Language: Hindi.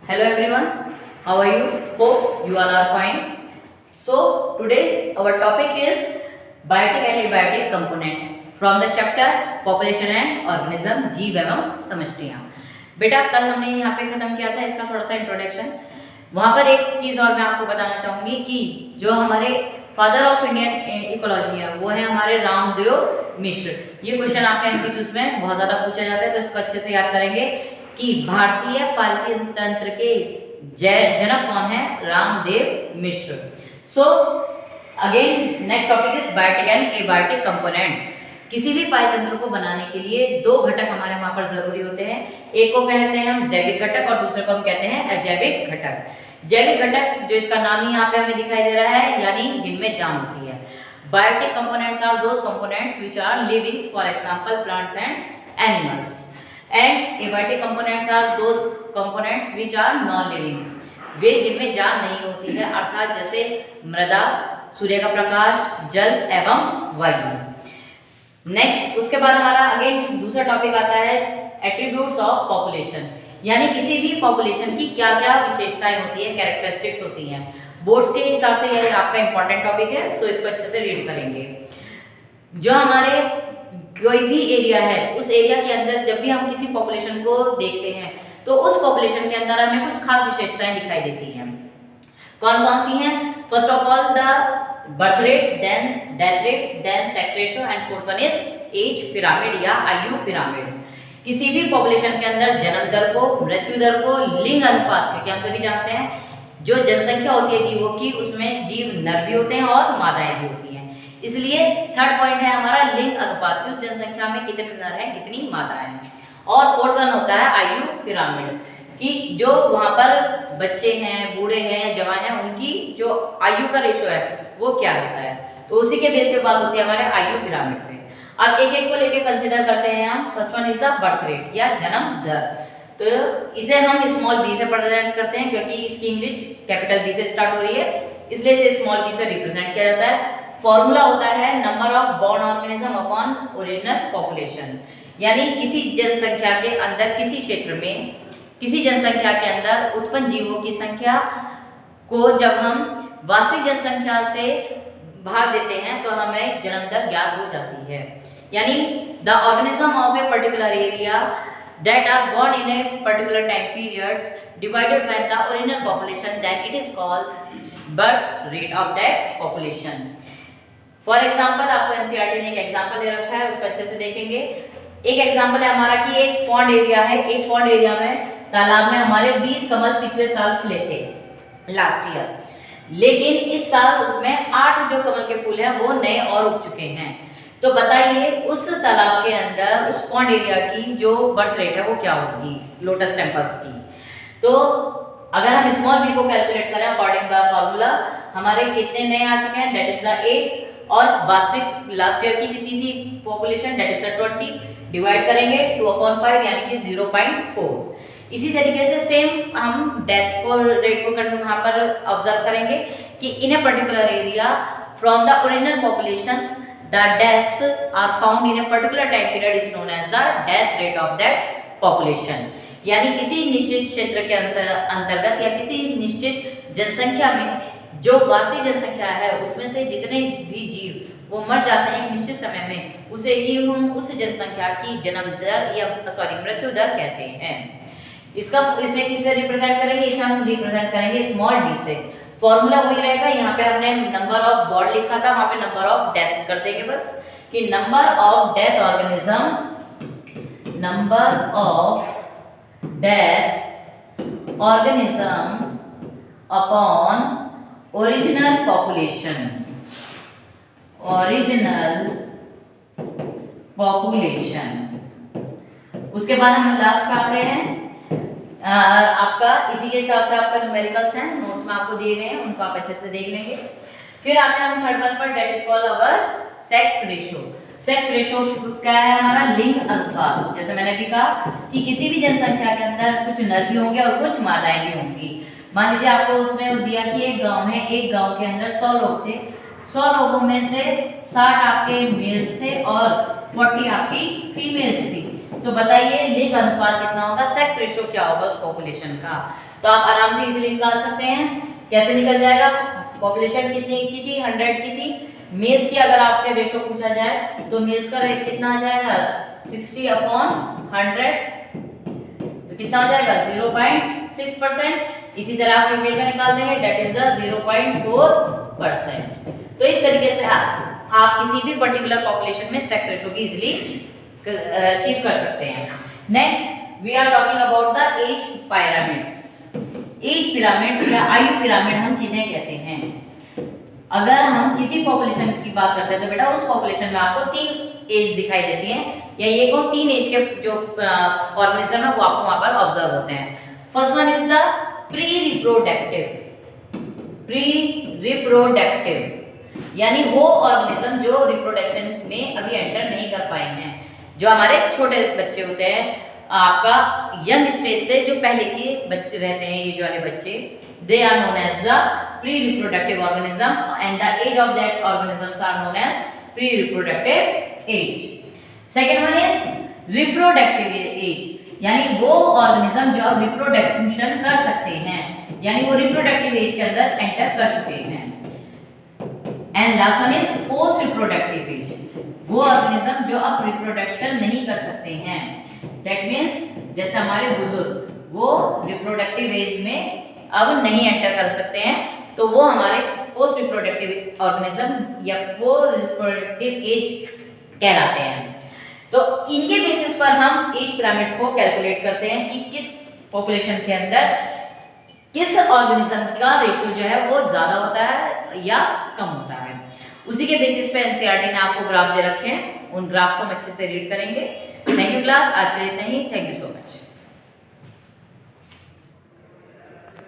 Hello everyone, how are you? Hope you all are fine. So today our topic is biotic and abiotic component from the chapter Population and Organism जीव एवं समष्टियाँ। बेटा कल हमने यहाँ पे खत्म किया था इसका थोड़ा सा इंट्रोडक्शन। वहाँ पर एक चीज़ और मैं आपको बताना चाहूँगी कि जो हमारे फादर ऑफ इंडियन इकोलॉजी है वो है हमारे रामदेव मिश्र। ये क्वेश्चन आपके एमसीक्यूज में बहुत ज़्यादा पूछा जाता है तो इसको अच्छे से याद करेंगे कि भारतीय पालित तंत्र के जनक कौन है? Ramdev Mishra. So again next topic is biotic and abiotic component. किसी भी पाई तंत्र को बनाने के लिए दो घटक हमारे वहां पर जरूरी होते हैं। एक को कहते हैं हम जैविक घटक और दूसरे को हम कहते हैं अजैविक घटक। जैविक घटक जो इसका नाम ही यहाँ पे हमें दिखाई दे रहा है यानी जिनमें जान होती है। Biotic components are those components which are livings, for example plants and animals. And abiotic components are those components which are non livings, वे जिनमें जान नहीं होती है, अर्थात जैसे मृदा, सूर्य का प्रकाश, जल एवं वायु। नेक्स्ट उसके बाद हमारा अगेन दूसरा टॉपिक आता है एट्रीब्यूट्स ऑफ पॉपुलेशन, यानी किसी भी पॉपुलेशन की क्या क्या विशेषताएं होती है, कैरेक्टरिस्टिक्स होती हैं। बोर्ड्स के हिसाब से यह आपका इंपॉर्टेंट टॉपिक है, सो इसको अच्छे से रीड करेंगे। जो हमारे कोई भी एरिया है उस एरिया के अंदर जब भी हम किसी पॉपुलेशन को देखते हैं तो उस पॉपुलेशन के अंदर हमें कुछ खास विशेषताएं दिखाई देती हैं। कौन कौन सी हैं? First of all the birth rate, then death rate, then sex ratio and fourth one is age pyramid या आयु पिरामिड। किसी भी पॉपुलेशन के अंदर जन्म दर को, मृत्यु दर को, लिंग अनुपात के, हम सभी जानते हैं जो जनसंख्या होती है जीवों की उसमें जीव नर भी होते हैं और मादाएं भी होती हैं, इसलिए थर्ड पॉइंट है हमारा लिंग अनुपात की, उस जनसंख्या में कितने नर हैं कितनी मादाएं हैं। और फोर्थ वन होता है आयु पिरामिड कि जो वहाँ पर बच्चे हैं, बूढ़े हैं, जवान हैं, उनकी जो आयु का रेशो है वो क्या होता है, तो उसी के बेस पे बात होती है हमारे आयु पिरामिड पे। अब एक एक को लेके कंसिडर करते हैं हम। First one is the birth rate या जन्म दर, तो इसे हम स्मॉल बी से रिप्रेजेंट करते हैं क्योंकि इसकी इंग्लिश कैपिटल बी से स्टार्ट हो रही है, इसलिए इसे स्मॉल बी से रिप्रेजेंट किया जाता है। फॉर्मूला होता है number of born organism upon original population, यानी किसी जनसंख्या के अंदर, किसी क्षेत्र में, किसी जनसंख्या के अंदर उत्पन्न जीवों की संख्या को जब हम वास्तविक जनसंख्या से भाग देते हैं तो हमें जन्म दर ज्ञात हो जाती है। यानी the organism of A particular area that are born in a particular time periods divided by the original population, then it is called birth rate of that population. For example, आपको एनसीईआरटी ने एक एग्जांपल दे रखा है, उसको अच्छे से देखेंगे। एक एग्जांपल है हमारा कि एक पॉन्ड एरिया है, एक पॉन्ड एरिया में तालाब में हमारे 20 कमल पिछले साल खिले थे लास्ट ईयर, लेकिन इस साल उसमें 8 जो कमल के फूल हैं वो नए और उग चुके हैं। तो बताइए उस तालाब के अंदर, उस पॉन्ड एरिया की जो बर्थ रेट है वो क्या होगी लोटस टेम्पल्स की। तो अगर हम स्मॉल बी को कैलकुलेट करें अकॉर्डिंग द फार्मूला, हमारे कितने नए आ चुके हैं, दैट इज द 8, और वास्तविक लास्ट ईयर की कितनी थी population, that is the 20, divide करेंगे 2/5 यानी कि 0.4। इसी तरीके से सेम हम डेथ को रेट को वहाँ पर ऑब्जर्व करेंगे कि in a particular area from the original populations the deaths are found in a particular time period is known as the death rate of that population, यानी किसी निश्चित क्षेत्र के अंतर्गत या किसी निश्चित जनसंख्या में जो वास्तविक जनसंख्या है उसमें से जितने भी जीव वो मर जाते हैं एक निश्चित समय में, उसे ही हम उस जनसंख्या की जन्म दर या मृत्यु दर कहते हैं। इसे किससे रिप्रेजेंट करेंगे? इसे हम रिप्रेजेंट करेंगे स्मॉल डी से। फॉर्मूला वही रहेगा, यहाँ पे हमने नंबर ऑफ बॉर्न लिखा था, वहां पे नंबर ऑफ डेथ कर देंगे बस कि number of death organism, number of death organism upon original population, original population. उसके बाद हम लास्ट पे आते हैं आपका इसी के हिसाब से आपका न्यूमेरिकल्स हैं, नोट्स में आपको दिए गए हैं, उनको आप अच्छे से देख लेंगे। फिर आते हैं हम थर्ड वन पर, that is called our sex ratio. Sex ratio क्या है? हमारा लिंग अनुपात। जैसे मैंने भी कहा कि किसी भी जनसंख्या के अंदर कुछ नर भी होंगे और कुछ मादाएं भी होंगी। मान लीजिए आपको उसने दिया कि एक गाँव है, एक गाँव के अंदर 100 लोग थे, 100 लोगों में से 60 आपके मेल्स थे और 40 आपकी फीमेल्स थी। तो बताइए लिंग अनुपात कितना होगा, सेक्स रेशियो क्या होगा उस पॉपुलेशन का। तो आप आराम से इजीली निकाल सकते हैं। कैसे निकल जाएगा, पॉपुलेशन कितनी की थी, 100 की थी। मेल्स की अगर आपसे रेशियो पूछा जाए तो मेल्स का रेट कितना आ जाएगा, 60/100, तो कितना हो जाएगा 0.6%। इसी तरह आप फीमेल का निकाल देंगे, दैट इज द 0.4%। तो इस तरीके से आप किसी भी पर्टिकुलर पॉपुलेशन में सेक्स रेशियो की इजीली अचीव कर सकते हैं। Next we are talking about the age pyramids. Age pyramids या आयु पिरामिड हम किन्हें कहते हैं। अगर हम किसी पॉपुलेशन की बात करते हैं तो बेटा उस पॉपुलेशन में आपको 3 एज दिखाई देती हैं, या ये को 3 एज के जो ऑर्गेनिज्म है वो आपको वहां पर ऑब्जर्व होते हैं। First one is the pre reproductive, यानी वो ऑर्गेनिज्म जो रिप्रोडक्शन में अभी एंटर नहीं कर पाए हैं, जो हमारे छोटे बच्चे होते हैं, आपका यंग स्टेज से जो पहले के बच्चे रहते हैं, एज वाले बच्चे, they are known as the pre reproductive organism and the age of that organisms are known as pre reproductive age. Second one is reproductive age, यानी वो ऑर्गेनिज्म जो अब रिप्रोडक्शन कर सकते हैं, यानी वो रिप्रोडक्टिव एज के अंदर एंटर कर चुके हैं। And last one is post reproductive age, वो ऑर्गेनिज्म जो अब रिप्रोडक्शन नहीं कर सकते हैं। दैट मीन्स जैसे हमारे बुजुर्ग वो रिप्रोडक्टिव एज में अब नहीं एंटर कर सकते हैं, तो वो हमारे पोस्ट रिप्रोडक्टिव ऑर्गेनिज्म या पोस्ट रिप्रोडक्टिव एज कहलाते हैं। तो इनके बेसिस पर हम एज पिरामिड्स को कैलकुलेट करते हैं कि किस पॉपुलेशन के अंदर किस ऑर्गेनिज्म का रेशियो जो है वो ज्यादा होता है या कम होता है। उसी के बेसिस पे एनसीईआरटी ने आपको ग्राफ दे रखे हैं, उन ग्राफ को हम अच्छे से रीड करेंगे। थैंक यू क्लास, आज के लिए इतना ही। Thank you so much.